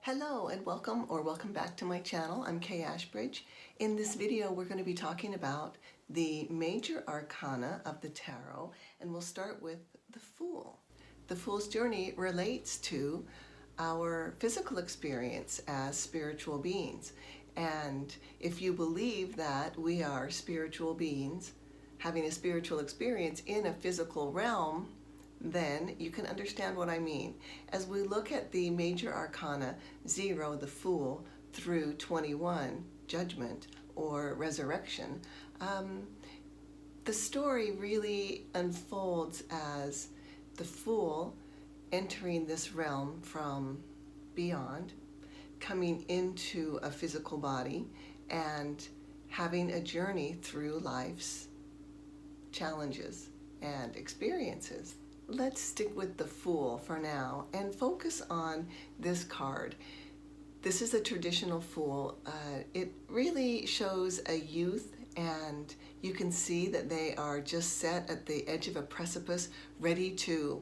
Hello and welcome back to my channel. I'm Kay Ashbridge. In this video we're going to be talking about the major arcana of the tarot, and we'll start with the Fool. The Fool's journey relates to our physical experience as spiritual beings, and if you believe that we are spiritual beings having a spiritual experience in a physical realm, then you can understand what I mean. As we look at the major arcana, 0, the Fool, through 21, Judgment or Resurrection, the story really unfolds as the Fool entering this realm from beyond, coming into a physical body, and having a journey through life's challenges and experiences. Let's stick with the Fool for now and focus on this card. This is a traditional Fool. It really shows a youth, and you can see that they are just set at the edge of a precipice, ready to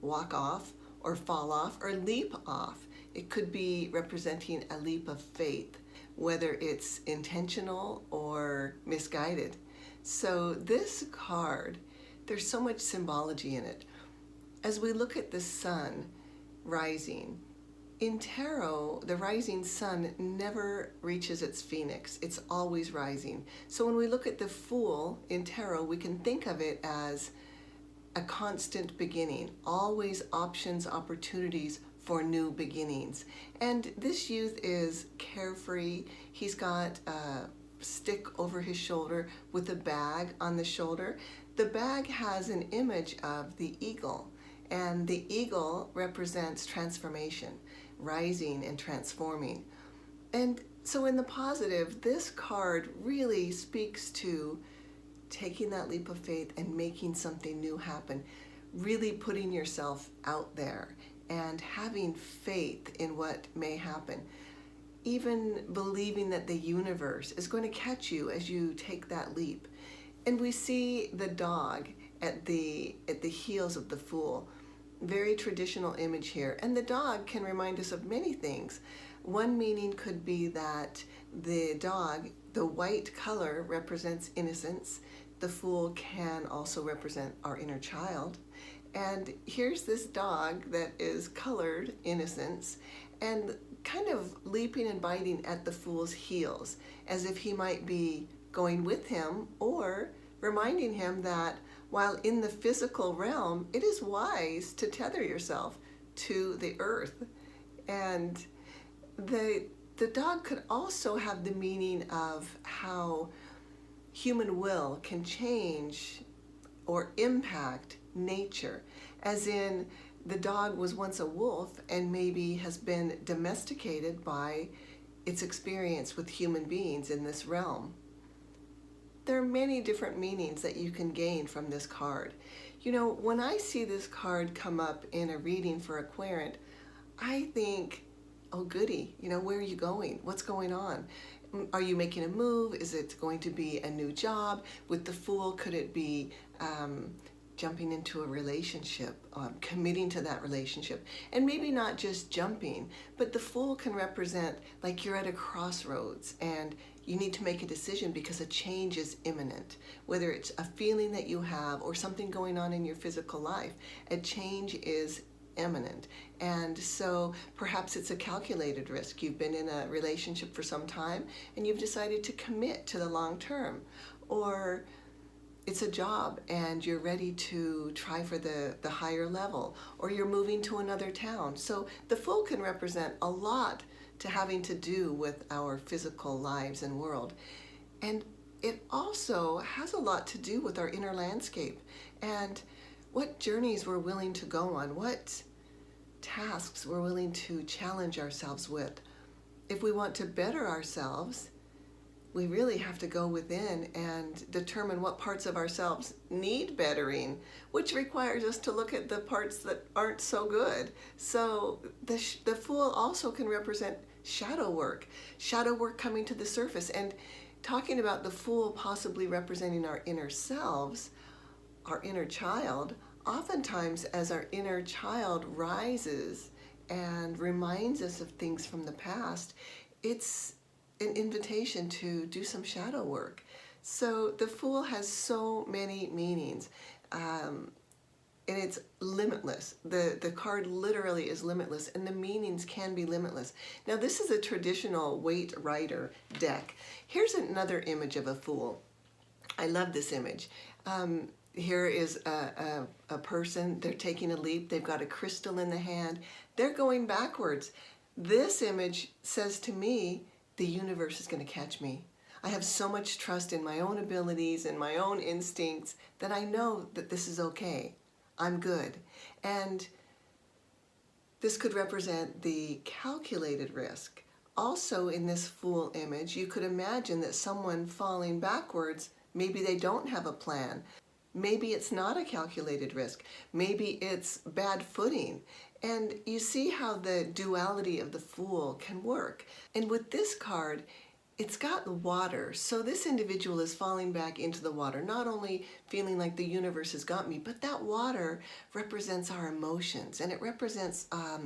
walk off or fall off or leap off. It could be representing a leap of faith, whether it's intentional or misguided. So this card, there's so much symbology in it. As we look at the sun rising, in tarot, the rising sun never reaches its phoenix. It's always rising. So when we look at the Fool in tarot, we can think of it as a constant beginning, always options, opportunities for new beginnings. And this youth is carefree. He's got a stick over his shoulder with a bag on the shoulder. The bag has an image of the eagle, and the eagle represents transformation, rising and transforming. And so in the positive, this card really speaks to taking that leap of faith and making something new happen, really putting yourself out there and having faith in what may happen. Even believing that the universe is going to catch you as you take that leap. And we see the dog at the heels of the Fool. Very traditional image here. And the dog can remind us of many things. One meaning could be that the dog, the white color, represents innocence. The Fool can also represent our inner child. And here's this dog that is colored innocence and kind of leaping and biting at the Fool's heels, as if he might be going with him or reminding him that while in the physical realm, it is wise to tether yourself to the earth. And the dog could also have the meaning of how human will can change or impact nature, as in the dog was once a wolf and maybe has been domesticated by its experience with human beings in this realm. There are many different meanings that you can gain from this card. You know, when I see this card come up in a reading for a querent, I think, oh goody, you know, where are you going? What's going on? Are you making a move? Is it going to be a new job? With the Fool, could it be jumping into a relationship, committing to that relationship? And maybe not just jumping, but the Fool can represent like you're at a crossroads and you need to make a decision because a change is imminent. Whether it's a feeling that you have or something going on in your physical life, a change is imminent. And so perhaps it's a calculated risk. You've been in a relationship for some time and you've decided to commit to the long term. Or it's a job and you're ready to try for the higher level, or you're moving to another town. So the Fool can represent a lot to having to do with our physical lives and world. And it also has a lot to do with our inner landscape and what journeys we're willing to go on, what tasks we're willing to challenge ourselves with. If we want to better ourselves, we really have to go within and determine what parts of ourselves need bettering, which requires us to look at the parts that aren't so good. So the Fool also can represent shadow work coming to the surface. And talking about the Fool possibly representing our inner selves, our inner child, oftentimes as our inner child rises and reminds us of things from the past, it's an invitation to do some shadow work. So the Fool has so many meanings. And it's limitless. The card literally is limitless, and the meanings can be limitless. Now, this is a traditional Waite Rider deck. Here's another image of a Fool. I love this image. Here is a person. They're taking a leap. They've got a crystal in the hand. They're going backwards. This image says to me, the universe is going to catch me. I have so much trust in my own abilities and my own instincts that I know that this is okay. I'm good. And this could represent the calculated risk. Also, in this Fool image, you could imagine that someone falling backwards, maybe they don't have a plan. Maybe it's not a calculated risk. Maybe it's bad footing. And you see how the duality of the Fool can work. And with this card, it's got water, so this individual is falling back into the water, not only feeling like the universe has got me, but that water represents our emotions, and it represents our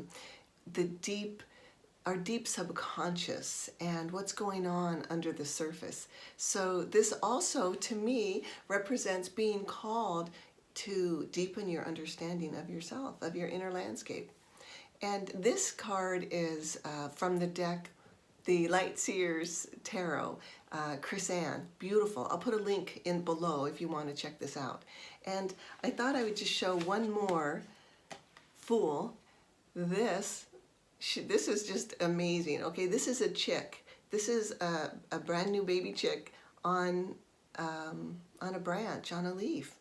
deep subconscious and what's going on under the surface. So this also, to me, represents being called to deepen your understanding of yourself, of your inner landscape. And this card is from the deck, the Light Seers Tarot, Chris Ann, beautiful. I'll put a link in below if you want to check this out. And I thought I would just show one more Fool. This is just amazing. Okay, this is a chick. This is a brand new baby chick on a branch, on a leaf,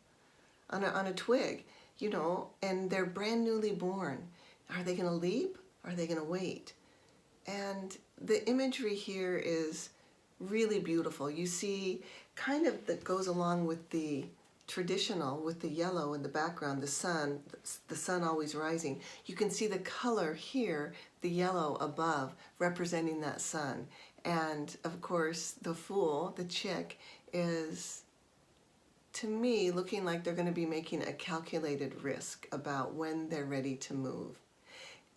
on a twig, you know, and they're brand newly born. Are they going to leap? Are they going to wait? And the imagery here is really beautiful. You see kind of that goes along with the traditional, with the yellow in the background, the sun always rising. You can see the color here, the yellow above, representing that sun. And of course, the Fool, the chick, is, to me, looking like they're going to be making a calculated risk about when they're ready to move.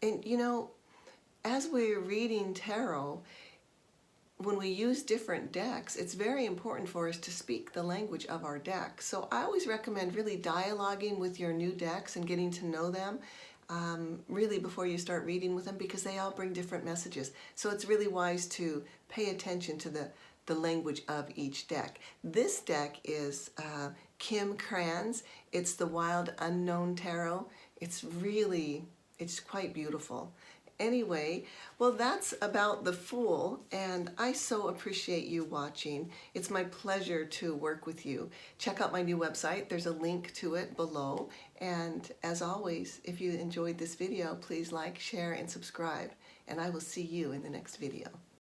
And you know, as we're reading tarot, when we use different decks, it's very important for us to speak the language of our deck. So I always recommend really dialoguing with your new decks and getting to know them really before you start reading with them, because they all bring different messages. So it's really wise to pay attention to the language of each deck. This deck is Kim Cran's. It's the Wild Unknown Tarot. It's quite beautiful. Anyway, well, that's about the Fool, and I so appreciate you watching. It's my pleasure to work with you. Check out my new website. There's a link to it below. And as always, if you enjoyed this video, please like, share, and subscribe. And I will see you in the next video.